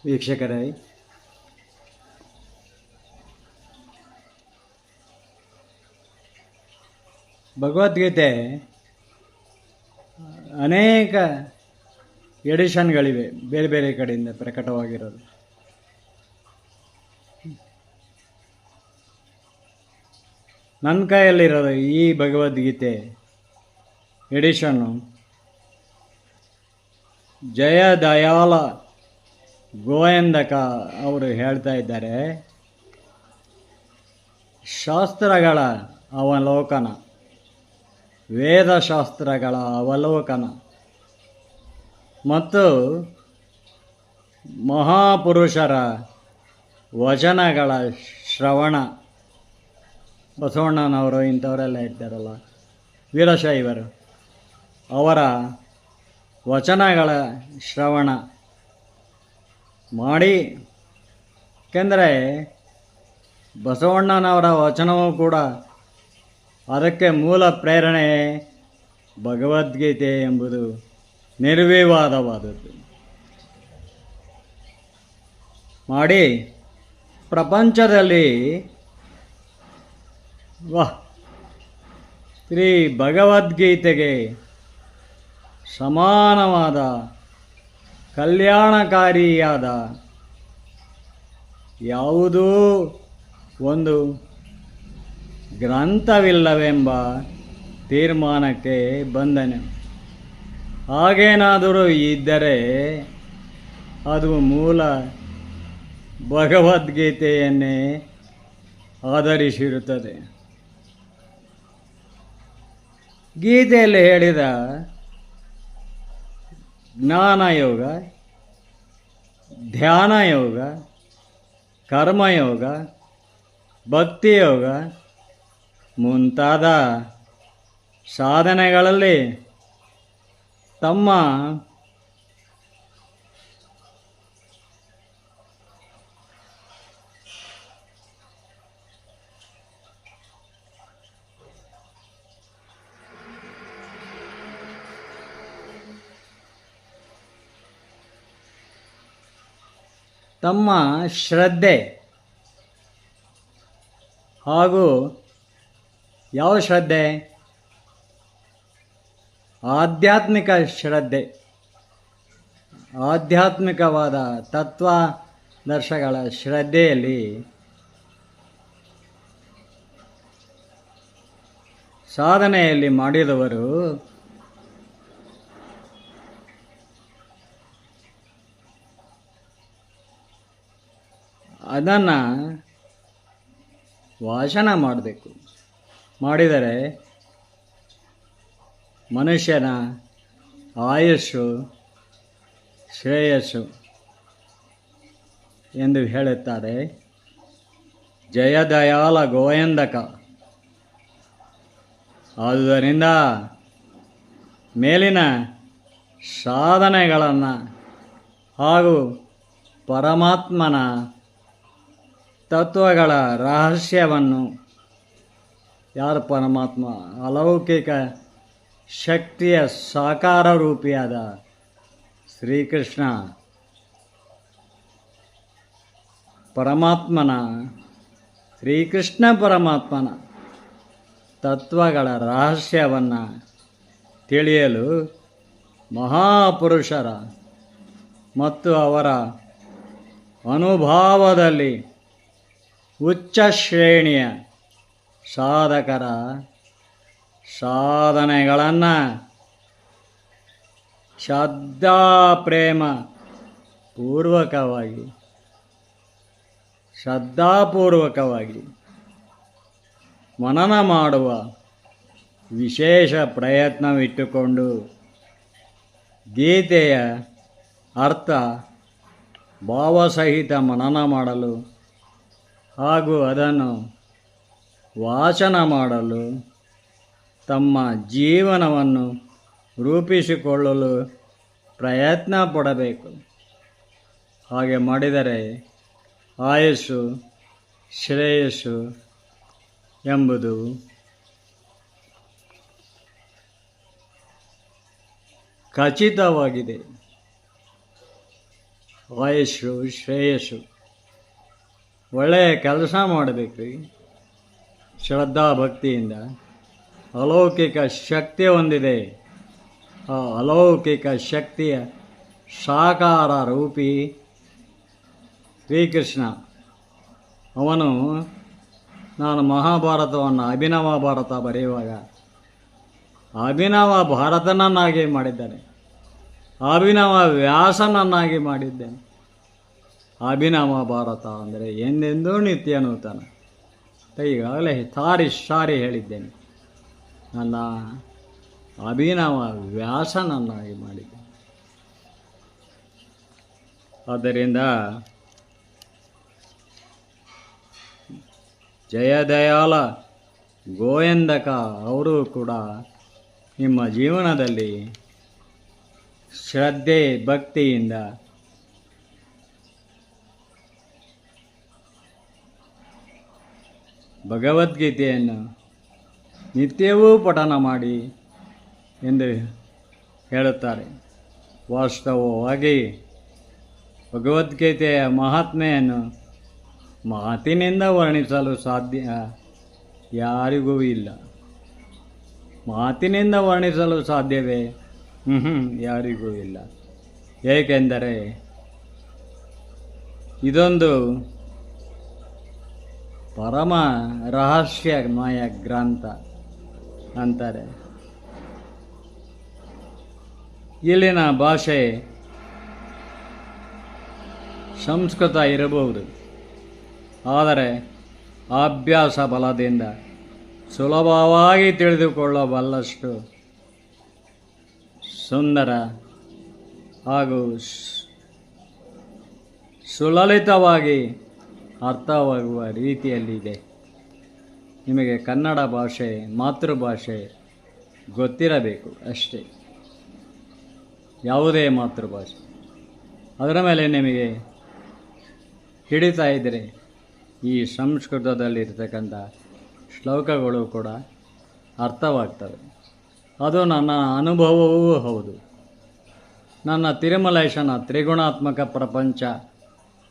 ವೀಕ್ಷಕರೇ, ಭಗವದ್ಗೀತೆ ಅನೇಕ ಎಡಿಷನ್ಗಳಿವೆ, ಬೇರೆ ಬೇರೆ ಕಡೆಯಿಂದ ಪ್ರಕಟವಾಗಿರೋದು. ನನ್ನ ಕೈಯಲ್ಲಿರೋದು ಈ ಭಗವದ್ಗೀತೆ ಎಡಿಷನ್ನು ಜಯ ದಯಾಲ ಗೋಯಂದಕ ಅವರು ಹೇಳ್ತಾ ಇದ್ದಾರೆ, ಶಾಸ್ತ್ರಗಳ ಅವಲೋಕನ, ವೇದಶಾಸ್ತ್ರಗಳ ಅವಲೋಕನ ಮತ್ತು ಮಹಾಪುರುಷರ ವಚನಗಳ ಶ್ರವಣ. ಬಸವಣ್ಣನವರು ಇಂಥವರೆಲ್ಲ ಇರ್ತಾರಲ್ಲ, ವೀರಶೈವರು, ಅವರ ವಚನಗಳ ಶ್ರವಣ ಮಾಡಿ. ಏಕೆಂದರೆ ಬಸವಣ್ಣನವರ ವಚನವೂ ಕೂಡ ಅದಕ್ಕೆ ಮೂಲ ಪ್ರೇರಣೆ ಭಗವದ್ಗೀತೆ ಎಂಬುದು ನಿರ್ವಿವಾದವಾದದ್ದು. ಮಾಡಿ ಪ್ರಪಂಚದಲ್ಲಿ ಶ್ರೀ ಭಗವದ್ಗೀತೆಗೆ ಸಮಾನವಾದ ಕಲ್ಯಾಣಕಾರಿಯಾದ ಯಾವುದೂ ಒಂದು ಗ್ರಂಥವಿಲ್ಲವೆಂಬ ತೀರ್ಮಾನಕ್ಕೆ ಬಂದನು. ಹಾಗೇನಾದರೂ ಇದ್ದರೆ ಅದು ಮೂಲ ಭಗವದ್ಗೀತೆಯನ್ನೇ ಆಧರಿಸಿರುತ್ತದೆ. ಗೀತೆಯಲ್ಲಿ ಹೇಳಿದ ಜ್ಞಾನಯೋಗ, ಧ್ಯಾನಯೋಗ, ಕರ್ಮಯೋಗ, ಭಕ್ತಿಯೋಗ ಮುಂತಾದ ಸಾಧನೆಗಳಲ್ಲಿ ತಮ್ಮ ಶ್ರದ್ಧೆ ಹಾಗೂ ಯಾವ ಶ್ರದ್ಧೆ? ಆಧ್ಯಾತ್ಮಿಕ ಶ್ರದ್ಧೆ, ಆಧ್ಯಾತ್ಮಿಕವಾದ ತತ್ವಾದರ್ಶಗಳ ಶ್ರದ್ಧೆಯಲ್ಲಿ ಸಾಧನೆಯಲ್ಲಿ ಮಾಡಿದವರು ಅದನ್ನು ವಾಚನ ಮಾಡಬೇಕು. ಮಾಡಿದರೆ ಮನುಷ್ಯನ ಆಯುಷ್ಷು ಶ್ರೇಯಸ್ಸು ಎಂದು ಹೇಳುತ್ತಾರೆ ಜಯದಯಾಲ ಗೋಯಂದಕ. ಆದುದರಿಂದ ಮೇಲಿನ ಸಾಧನೆಗಳನ್ನು ಹಾಗೂ ಪರಮಾತ್ಮನ ತತ್ವಗಳ ರಹಸ್ಯವನ್ನು, ಯಾರು ಪರಮಾತ್ಮ, ಅಲೌಕಿಕ ಶಕ್ತಿಯ ಸಾಕಾರ ರೂಪಿಯಾದ ಶ್ರೀಕೃಷ್ಣ ಪರಮಾತ್ಮನ ತತ್ವಗಳ ರಹಸ್ಯವನ್ನು ತಿಳಿಯಲು ಮಹಾಪುರುಷರ ಮತ್ತು ಅವರ ಅನುಭವದಲ್ಲಿ ಉಚ್ಚ ಶ್ರೇಣಿಯ ಸಾಧಕರ ಸಾಧನೆಗಳನ್ನು ಶ್ರದ್ಧಾಪ್ರೇಮ ಶ್ರದ್ಧಾಪೂರ್ವಕವಾಗಿ ಮನನ ಮಾಡುವ ವಿಶೇಷ ಪ್ರಯತ್ನವಿಟ್ಟುಕೊಂಡು ಗೀತೆಯ ಅರ್ಥ ಭಾವಸಹಿತ ಮನನ ಮಾಡಲು ಹಾಗೂ ಅದನ್ನು ವಾಚನ ಮಾಡಲು ತಮ್ಮ ಜೀವನವನ್ನು ರೂಪಿಸಿಕೊಳ್ಳಲು ಪ್ರಯತ್ನ ಪಡಬೇಕು. ಹಾಗೆ ಮಾಡಿದರೆ ಆಯುಸ್ಸು ಶ್ರೇಯಸ್ಸು ಎಂಬುದು ಖಚಿತವಾಗಿದೆ. ಆಯುಷು ಶ್ರೇಯಸ್ಸು. ಒಳ್ಳೆಯ ಕೆಲಸ ಮಾಡಬೇಕ್ರಿ. ಶ್ರದ್ಧಾ ಭಕ್ತಿಯಿಂದ ಅಲೌಕಿಕ ಶಕ್ತಿ ಹೊಂದಿದೆ. ಆ ಅಲೌಕಿಕ ಶಕ್ತಿಯ ಸಾಕಾರ ರೂಪಿ ಶ್ರೀಕೃಷ್ಣ. ಅವನು ನಾನು ಮಹಾಭಾರತವನ್ನು ಅಭಿನವ ಭಾರತ ಬರೆಯುವಾಗ ಅಭಿನವ ಭಾರತನನ್ನಾಗಿ ಮಾಡಿದ್ದಾನೆ, ಅಭಿನವ ವ್ಯಾಸನನ್ನಾಗಿ ಮಾಡಿದ್ದೇನೆ. ಅಭಿನವ ಭಾರತ ಅಂದರೆ ಎಂದೆಂದೂ ನಿತ್ಯ ನೂತನ. ಈಗಾಗಲೇ ಸಾರಿ ಹೇಳಿದ್ದೇನೆ, ನನ್ನ ಅಭಿನವ ವ್ಯಾಸನನ್ನಾಗಿ ಮಾಡಿದ್ದೇನೆ. ಆದ್ದರಿಂದ ಜಯದಯಾಲ ಗೋಯಂದಕ ಅವರು ಕೂಡ ನಿಮ್ಮ ಜೀವನದಲ್ಲಿ ಶ್ರದ್ಧೆ ಭಕ್ತಿಯಿಂದ ಭಗವದ್ಗೀತೆಯನ್ನು ನಿತ್ಯವೂ ಪಠನ ಮಾಡಿ ಎಂದು ಹೇಳುತ್ತಾರೆ. ವಾಸ್ತವವಾಗಿ ಭಗವದ್ಗೀತೆಯ ಮಹಾತ್ಮೆಯನ್ನು ಮಾತಿನಿಂದ ವರ್ಣಿಸಲು ಸಾಧ್ಯ ಯಾರಿಗೂ ಇಲ್ಲ. ಮಾತಿನಿಂದ ವರ್ಣಿಸಲು ಸಾಧ್ಯವೇ? ಯಾರಿಗೂ ಇಲ್ಲ. ಏಕೆಂದರೆ ಇದೊಂದು ಪರಮ ರಹಸ್ಯಮಯ ಗ್ರಂಥ ಅಂತಾರೆ. ಇಲ್ಲಿನ ಭಾಷೆ ಸಂಸ್ಕೃತ ಇರಬಹುದು, ಆದರೆ ಅಭ್ಯಾಸ ಬಲದಿಂದ ಸುಲಭವಾಗಿ ತಿಳಿದುಕೊಳ್ಳಬಲ್ಲಷ್ಟು ಸುಂದರ ಹಾಗೂ ಸುಲಲಿತವಾಗಿ ಅರ್ಥವಾಗುವ ರೀತಿಯಲ್ಲಿದೆ. ನಿಮಗೆ ಕನ್ನಡ ಭಾಷೆ ಮಾತೃಭಾಷೆ ಗೊತ್ತಿರಬೇಕು ಅಷ್ಟೇ. ಯಾವುದೇ ಮಾತೃಭಾಷೆ ಅದರ ಮೇಲೆ ನಿಮಗೆ ಹಿಡಿತಾ ಇದ್ದರೆ ಈ ಸಂಸ್ಕೃತದಲ್ಲಿರ್ತಕ್ಕಂಥ ಶ್ಲೋಕಗಳು ಕೂಡ ಅರ್ಥವಾಗ್ತವೆ. ಅದು ನನ್ನ ಅನುಭವವೂ ಹೌದು. ನನ್ನ ತಿರುಮಲೇಶನ ತ್ರಿಗುಣಾತ್ಮಕ ಪ್ರಪಂಚ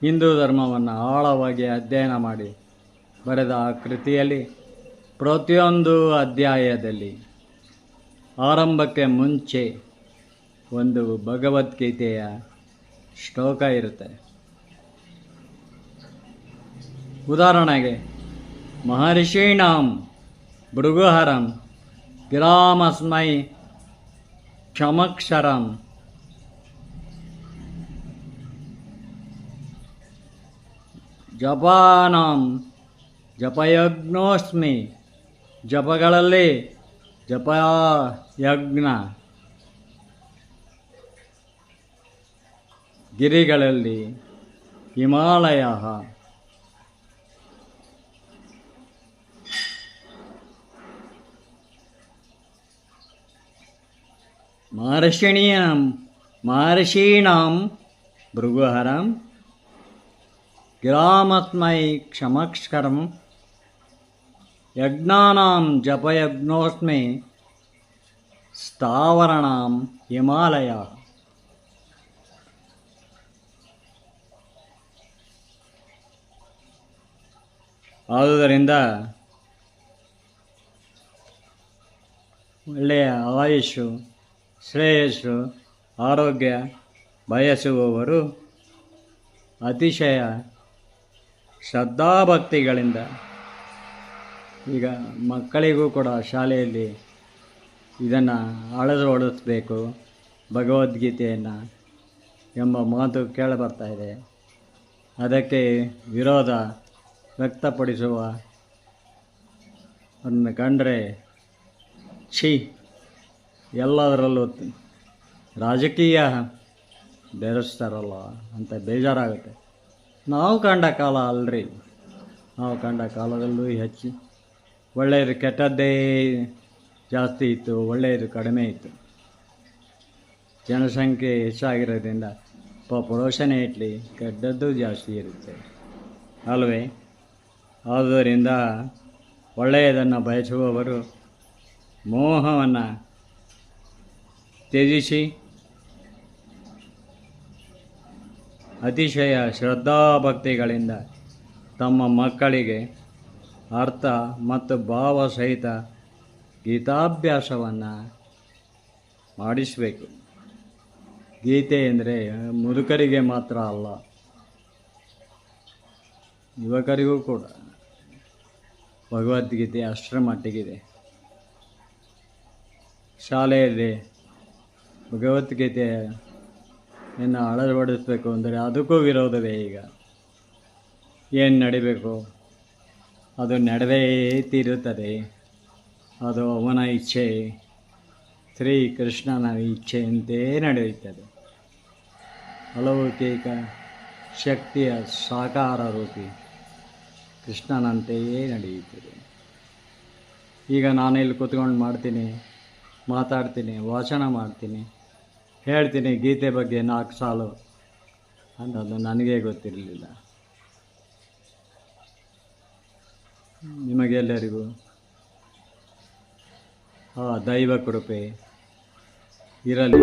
ಹಿಂದೂ ಧರ್ಮವನ್ನು ಆಳವಾಗಿ ಅಧ್ಯಯನ ಮಾಡಿ ಬರೆದ ಆ ಕೃತಿಯಲ್ಲಿ ಪ್ರತಿಯೊಂದು ಅಧ್ಯಾಯದಲ್ಲಿ ಆರಂಭಕ್ಕೆ ಮುಂಚೆ ಒಂದು ಭಗವದ್ಗೀತೆಯ ಶ್ಲೋಕ ಇರುತ್ತೆ. ಉದಾಹರಣೆಗೆ ಮಹರ್ಷೀಣಾಂ ಭೃಗುಹರಂ ಗಿರಾಮಸ್ಮೈ ಕ್ಷಮಕ್ಷರಂ ಜಪಾನಾಂ ಜಪಯಜ್ಞೋಸ್ಮಿ. ಜಪಗಳಲ್ಲಿ ಜಪಯಜ್ಞ, ಗಿರಿಗಳಲ್ಲಿ ಹಿಮಾಲಯ. ಮಹರ್ಷೀಣಾಂ ಭೃಗುಹರಂ ಗಿರಾಮಸ್ಮೈ ಕ್ಷಮಕ್ಷರಂ ಯಜ್ಞಾನಾಂ ಜಪಯಜ್ಞೋಸ್ಮಿ ಸ್ಥಾವರಣಾಂ ಹಿಮಾಲಯ. ಆದುದರಿಂದ ಒಳ್ಳೆಯ ಆಯುಷು ಶ್ರೇಯಸ್ಸು ಆರೋಗ್ಯ ಬಯಸುವವರು ಅತಿಶಯ ಶ್ರದ್ಧಾಭಕ್ತಿಗಳಿಂದ, ಈಗ ಮಕ್ಕಳಿಗೂ ಕೂಡ ಶಾಲೆಯಲ್ಲಿ ಇದನ್ನು ಅಳವಡಿಸಬೇಕು ಭಗವದ್ಗೀತೆಯನ್ನು ಎಂಬ ಮಾತು ಕೇಳಿಬರ್ತಾಯಿದೆ. ಅದಕ್ಕೆ ವಿರೋಧ ವ್ಯಕ್ತಪಡಿಸುವ ಅದನ್ನು ಕಂಡರೆ ಛೀ, ಎಲ್ಲದರಲ್ಲೂ ರಾಜಕೀಯ ಬೆರೆಸ್ತಾರಲ್ಲ ಅಂತ ಬೇಜಾರಾಗುತ್ತೆ. ನಾವು ಕಂಡ ಕಾಲ ಅಲ್ರಿ, ನಾವು ಕಂಡ ಕಾಲದಲ್ಲೂ ಹೆಚ್ಚು ಒಳ್ಳೆಯದು ಕೆಟ್ಟದ್ದೇ ಜಾಸ್ತಿ ಇತ್ತು, ಒಳ್ಳೆಯದು ಕಡಿಮೆ ಇತ್ತು. ಜನಸಂಖ್ಯೆ ಹೆಚ್ಚಾಗಿರೋದ್ರಿಂದ ಪಾಪ್ಯುಲೇಷನ್ ಇಟ್ಲಿ ಕೆಟ್ಟದ್ದು ಜಾಸ್ತಿ ಇರುತ್ತೆ ಅಲ್ವೇ? ಆದುದರಿಂದ ಒಳ್ಳೆಯದನ್ನು ಬಯಸುವವರು ಮೋಹವನ್ನು ತ್ಯಜಿಸಿ ಅತಿಶಯ ಶ್ರದ್ಧಾಭಕ್ತಿಗಳಿಂದ ತಮ್ಮ ಮಕ್ಕಳಿಗೆ ಅರ್ಥ ಮತ್ತು ಭಾವ ಸಹಿತ ಗೀತಾಭ್ಯಾಸವನ್ನು ಮಾಡಿಸಬೇಕು. ಗೀತೆ ಅಂದರೆ ಮುದುಕರಿಗೆ ಮಾತ್ರ ಅಲ್ಲ, ಯುವಕರಿಗೂ ಕೂಡ ಭಗವದ್ಗೀತೆ ಅಷ್ಟರ ಮಟ್ಟಿಗಿದೆ. ಶಾಲೆಯಲ್ಲಿ ಭಗವದ್ಗೀತೆಯನ್ನು ಅಳವಡಿಸಬೇಕು ಅಂದರೆ ಅದಕ್ಕೂ ವಿರೋಧವೇ. ಈಗ ಏನು ನಡಿಬೇಕು ಅದು ನಡೆದೇ ತೀರುತ್ತದೆ. ಅದು ಅವನ ಇಚ್ಛೆ, ಶ್ರೀ ಕೃಷ್ಣನ ಇಚ್ಛೆಯಂತೆ ನಡೆಯುತ್ತದೆ. ಅಲೌಕಿಕ ಶಕ್ತಿಯ ಸಾಕಾರ ರೂಪಿ ಕೃಷ್ಣನಂತೆಯೇ ನಡೆಯುತ್ತದೆ. ಈಗ ನಾನಿಲ್ಲಿ ಕೂತ್ಕೊಂಡು ಮಾತಾಡ್ತೀನಿ, ಭಾಷಣ ಮಾಡ್ತೀನಿ, ಹೇಳ್ತೀನಿ ಗೀತೆ ಬಗ್ಗೆ 4 ಸಾಲು ಅನ್ನೋದು ನನಗೇ ಗೊತ್ತಿರಲಿಲ್ಲ. ನಿಮಗೆಲ್ಲರಿಗೂ ಆ ದೈವ ಕೃಪೆ ಇರಲಿ.